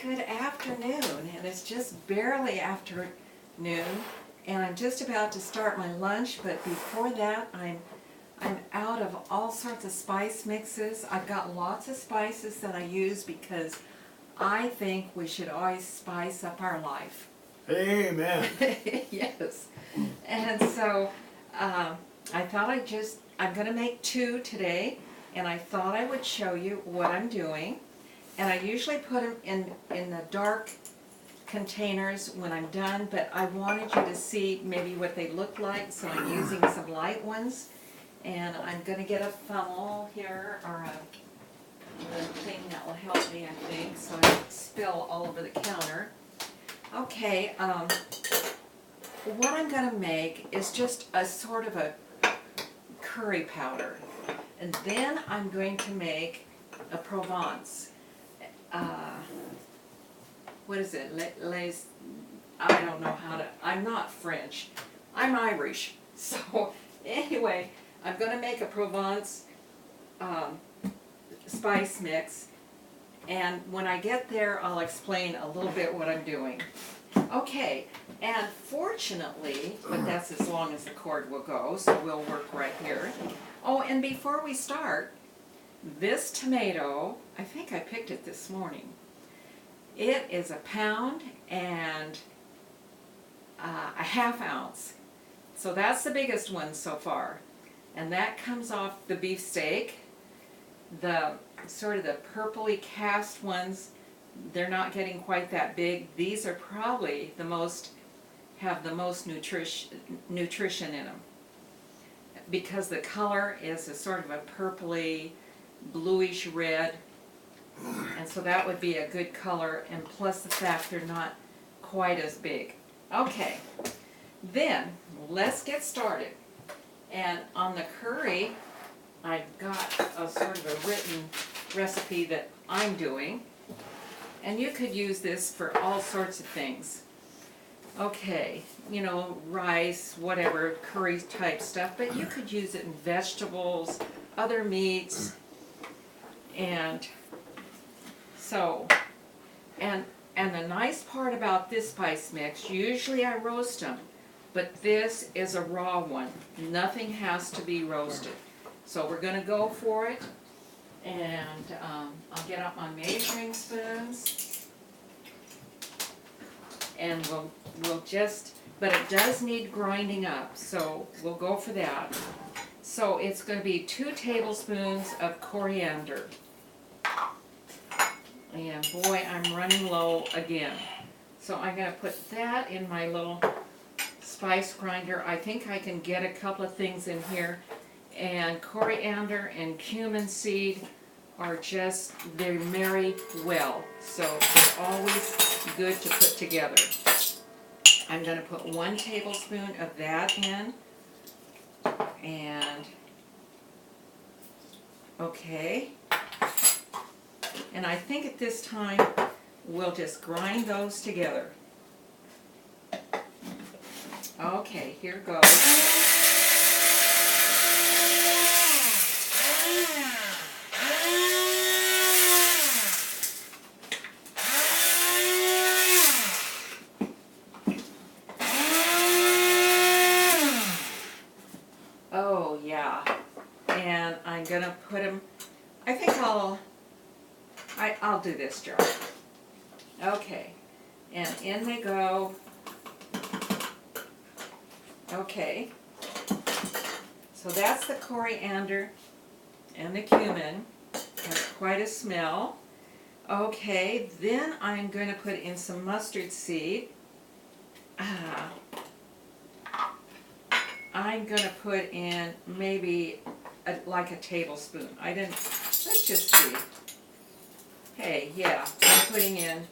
Good afternoon, and it's just barely afternoon, and I'm just about to start my lunch, but before that I'm out of all sorts of spice mixes. I've got lots of spices that I use because I think we should always spice up our life. Amen. Yes. And so I thought I'm going to make 2 today, and I thought I would show you what I'm doing. And I usually put them in the dark containers when I'm done, but I wanted you to see maybe what they look like, so I'm using some light ones. And I'm going to get a funnel here, or a thing that will help me, I think, so I don't spill all over the counter. Okay, what I'm going to make is just a sort of a curry powder. And then I'm going to make a Provence. What is it? I don't know how to, I'm not French. I'm Irish. So anyway, I'm going to make a Provence spice mix. And when I get there, I'll explain a little bit what I'm doing. Okay, and fortunately, but that's as long as the cord will go, so we'll work right here. Oh, and before we start, this tomato, I think I picked it this morning. It is a pound and a ½ ounce. So that's the biggest one so far. And that comes off the beefsteak. The sort of the purpley cast ones, they're not getting quite that big. These are probably have the most nutrition in them, because the color is a sort of a purpley, bluish red, and so that would be a good color, and plus the fact they're not quite as big. Okay, then let's get started. And on the curry, I've got a sort of a written recipe that I'm doing, and you could use this for all sorts of things. Okay, you know, rice, whatever, curry type stuff, but you could use it in vegetables, other meats, and so, and the nice part about this spice mix, usually I roast them, but this is a raw one. Nothing has to be roasted. So we're going to go for it, and I'll get out my measuring spoons, and we'll just, but it does need grinding up, so we'll go for that. So it's going to be 2 tablespoons of coriander. And boy, I'm running low again. So I'm going to put that in my little spice grinder. I think I can get a couple of things in here. And coriander and cumin seed are just, they marry well. So they're always good to put together. I'm going to put 1 tablespoon of that in. And, okay. And I think at this time, we'll just grind those together. Okay, here goes. Oh, yeah. And I'm going to put them, I think I'll do this jar. Okay, and in they go. Okay, so that's the coriander and the cumin. Has quite a smell. Okay, then I'm going to put in some mustard seed. I'm going to put in maybe like a tablespoon. Let's just see. Hey, yeah, I'm putting in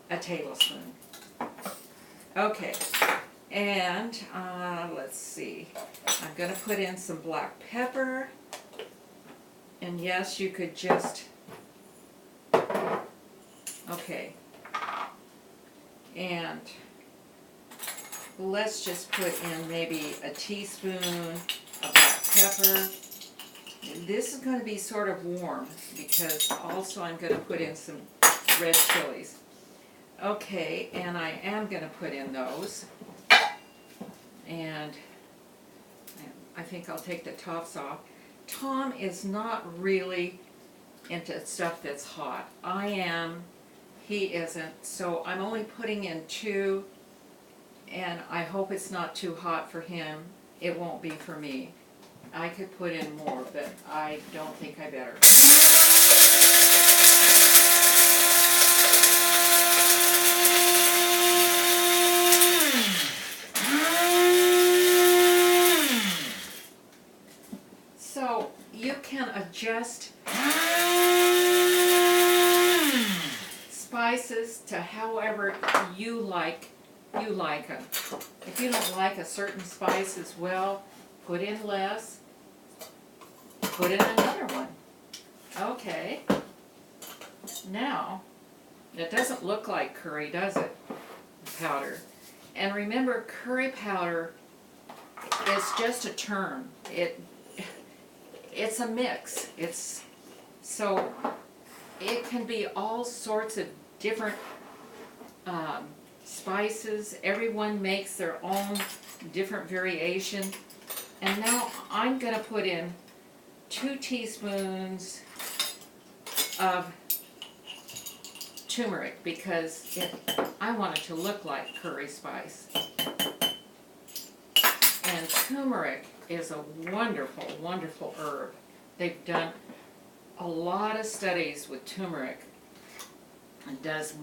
a tablespoon. Okay, and let's see. I'm going to put in some black pepper. And yes, you could just, okay. And let's just put in maybe a teaspoon of black pepper. This is going to be sort of warm because also I'm going to put in some red chilies. Okay, and I am going to put in those. And I think I'll take the tops off. Tom is not really into stuff that's hot. I am, he isn't, so I'm only putting in 2, and I hope it's not too hot for him. It won't be for me. I could put in more, but I don't think I better. So you can adjust spices to however you like them. If you don't like a certain spice as well, put in less, put in another one. Okay. Now, it doesn't look like curry, does it? Powder. And remember, curry powder is just a term. It's a mix. So it can be all sorts of different spices. Everyone makes their own different variation. And now I'm going to put in 2 teaspoons of turmeric because I want it to look like curry spice. And turmeric is a wonderful, wonderful herb. They've done a lot of studies with turmeric. It does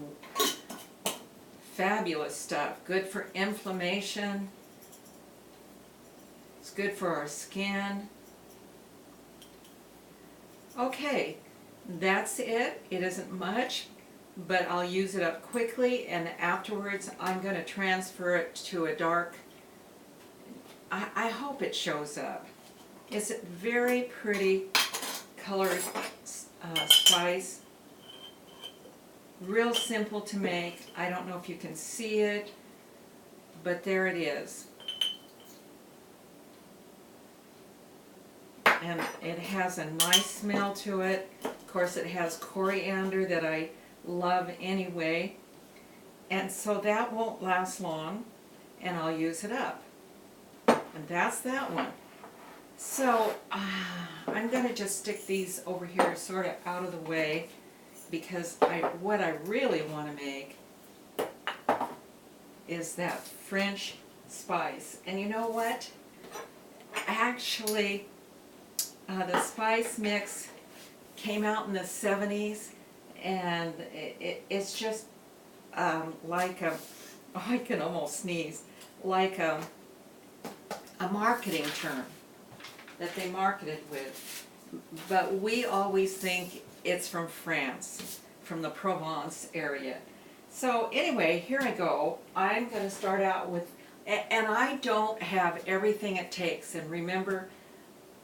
fabulous stuff. Good for inflammation. It's good for our skin. Okay, that's it. It isn't much, but I'll use it up quickly, and afterwards I'm going to transfer it to a dark. I hope it shows up. It's a very pretty colored spice. Real simple to make. I don't know if you can see it, but there it is. And it has a nice smell to it. Of course, it has coriander that I love anyway. And so that won't last long, and I'll use it up. And that's that one. So I'm going to just stick these over here sort of out of the way because what I really want to make is that French spice. And you know what? Actually, the spice mix came out in the 70s, and it's just like I can almost sneeze, like a marketing term that they marketed with. But we always think it's from France, from the Provence area. So anyway, here I go. I'm going to start out with, and I don't have everything it takes. And remember,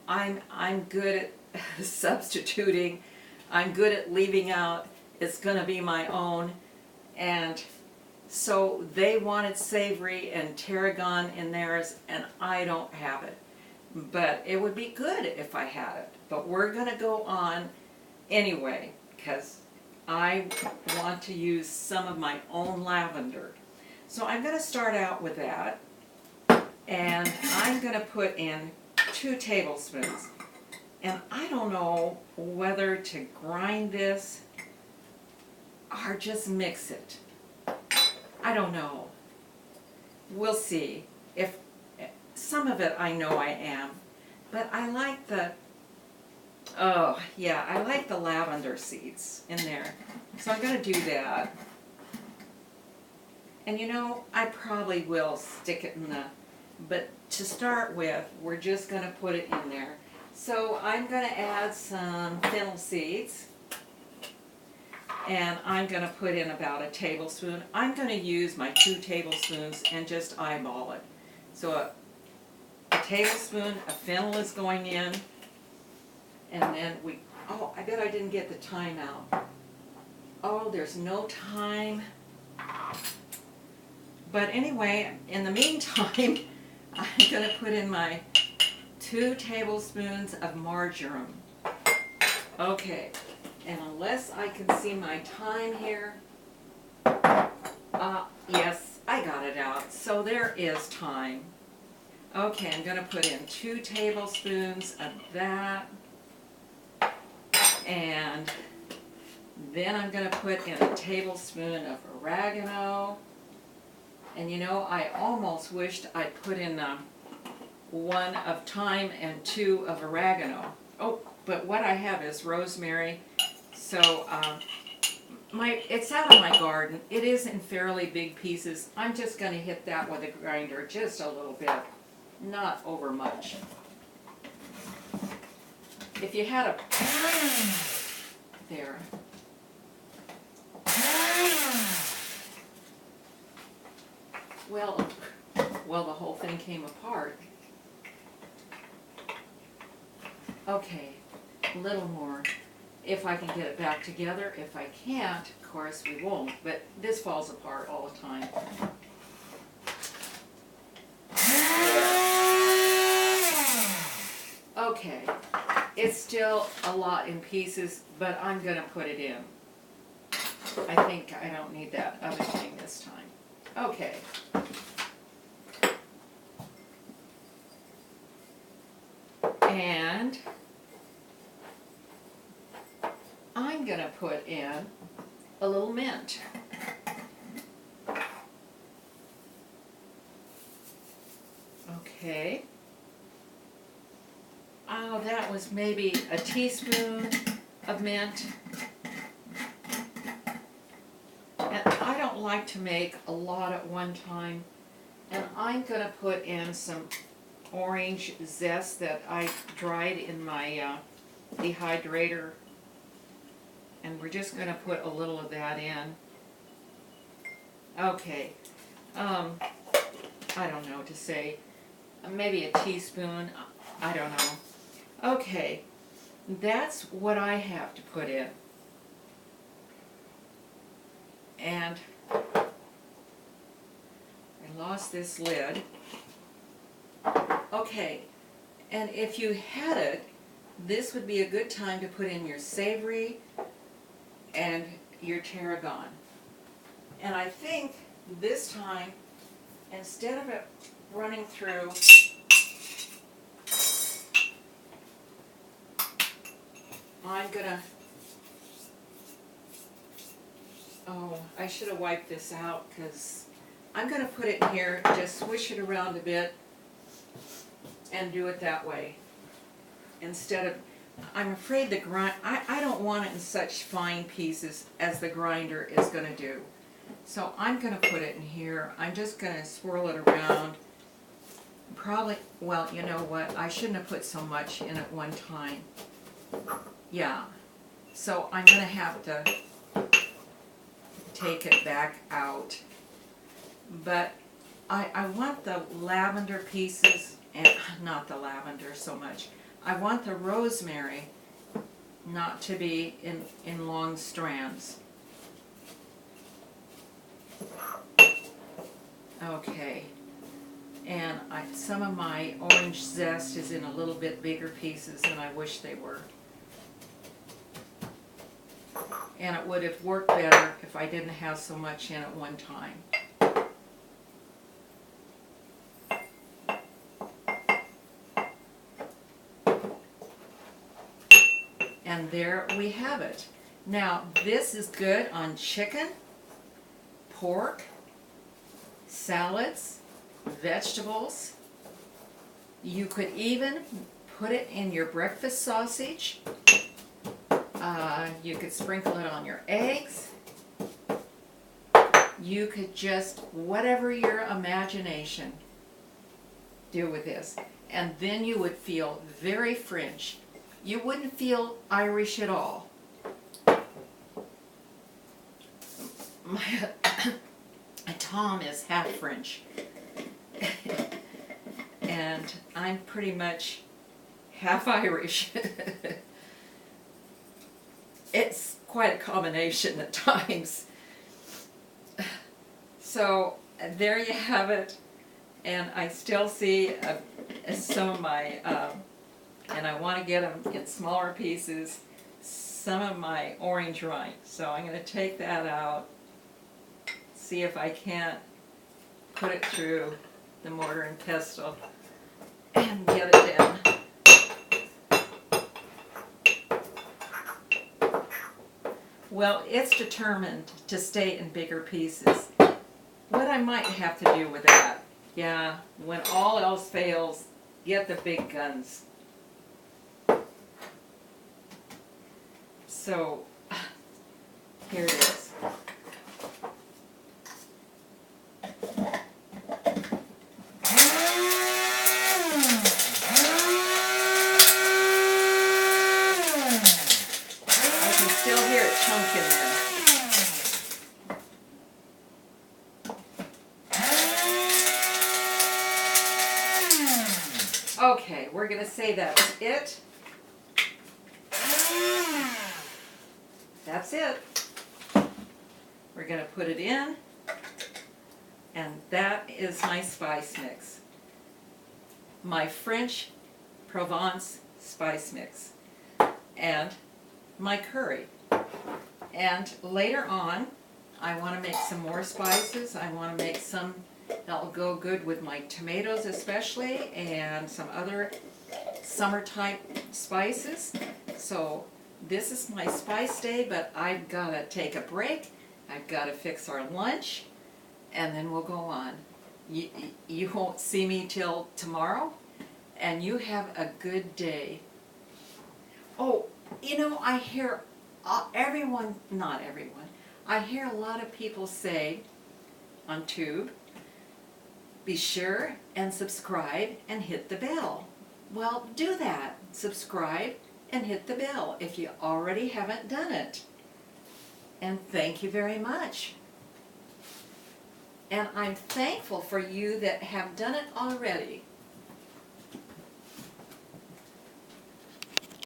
I'm good at substituting. I'm good at leaving out. It's going to be my own. And so they wanted savory and tarragon in theirs, and I don't have it. But it would be good if I had it. But we're going to go on anyway, because I want to use some of my own lavender. So I'm going to start out with that, and I'm going to put in 2 tablespoons. And I don't know whether to grind this or just mix it. I don't know. We'll see. If some of it I know I am, but I like the, oh yeah, I like the lavender seeds in there. So I'm going to do that. And you know, I probably will stick it in the, but to start with, we're just going to put it in there. So I'm going to add some fennel seeds. And I'm going to put in about a tablespoon. I'm going to use my 2 tablespoons and just eyeball it. So a tablespoon of fennel is going in. And then oh, I bet I didn't get the thyme out. Oh, there's no thyme. But anyway, in the meantime, I'm going to put in my 2 tablespoons of marjoram. Okay. And unless I can see my time here, yes, I got it out. So there is time. Okay, I'm gonna put in 2 tablespoons of that. And then I'm gonna put in a tablespoon of oregano. And you know, I almost wished I'd put in 1 of thyme and 2 of oregano. Oh, but what I have is rosemary. So it's out of my garden. It is in fairly big pieces. I'm just going to hit that with a grinder just a little bit, not over much. If you had a there. Well, the whole thing came apart. Okay, a little more. If I can get it back together. If I can't, of course we won't, but this falls apart all the time. Okay, it's still a lot in pieces, but I'm gonna put it in. I think I don't need that other thing this time. Okay. And I'm going to put in a little mint. Okay. Oh, that was maybe a teaspoon of mint. And I don't like to make a lot at one time. And I'm going to put in some orange zest that I dried in my dehydrator. And we're just going to put a little of that in. Okay. I don't know what to say. Maybe a teaspoon. I don't know. Okay. That's what I have to put in. And I lost this lid. Okay. And if you had it, this would be a good time to put in your savory and your tarragon. And I think this time, instead of it running through, I'm gonna, I should have wiped this out because I'm gonna put it in here, just swish it around a bit and do it that way. Instead of, I'm afraid the I don't want it in such fine pieces as the grinder is going to do. So I'm going to put it in here. I'm just going to swirl it around. Probably, well, you know what? I shouldn't have put so much in at one time. Yeah. So I'm going to have to take it back out. But I want the lavender pieces, and not the lavender so much. I want the rosemary not to be in long strands. Okay. And some of my orange zest is in a little bit bigger pieces than I wish they were. And it would have worked better if I didn't have so much in at one time. And there we have it. Now, this is good on chicken, pork, salads, vegetables. You could even put it in your breakfast sausage. You could sprinkle it on your eggs. You could just, whatever your imagination, do with this. And then you would feel very French. You wouldn't feel Irish at all. Tom is half French. And I'm pretty much half Irish. It's quite a combination at times. So there you have it. And I still see some of my, and I want to get them in smaller pieces. some of my orange rind. So I'm going to take that out, see if I can't put it through the mortar and pestle and get it down. Well, it's determined to stay in bigger pieces. What I might have to do with that, yeah, when all else fails, get the big guns. So, here it is. I can still hear it chunking there. Okay, we're going to say that's it. That's it. We're going to put it in, and that is my spice mix. My French Provence spice mix, and my curry. And later on, I want to make some more spices. I want to make some that'll go good with my tomatoes especially, and some other summer type spices. So this is my spice day, but I've got to take a break. I've got to fix our lunch, and then we'll go on. You won't see me till tomorrow, and you have a good day. Oh, you know, I hear everyone, not everyone, I hear a lot of people say on Tube, be sure and subscribe and hit the bell. Well, do that. Subscribe and hit the bell if you already haven't done it. And thank you very much. And I'm thankful for you that have done it already.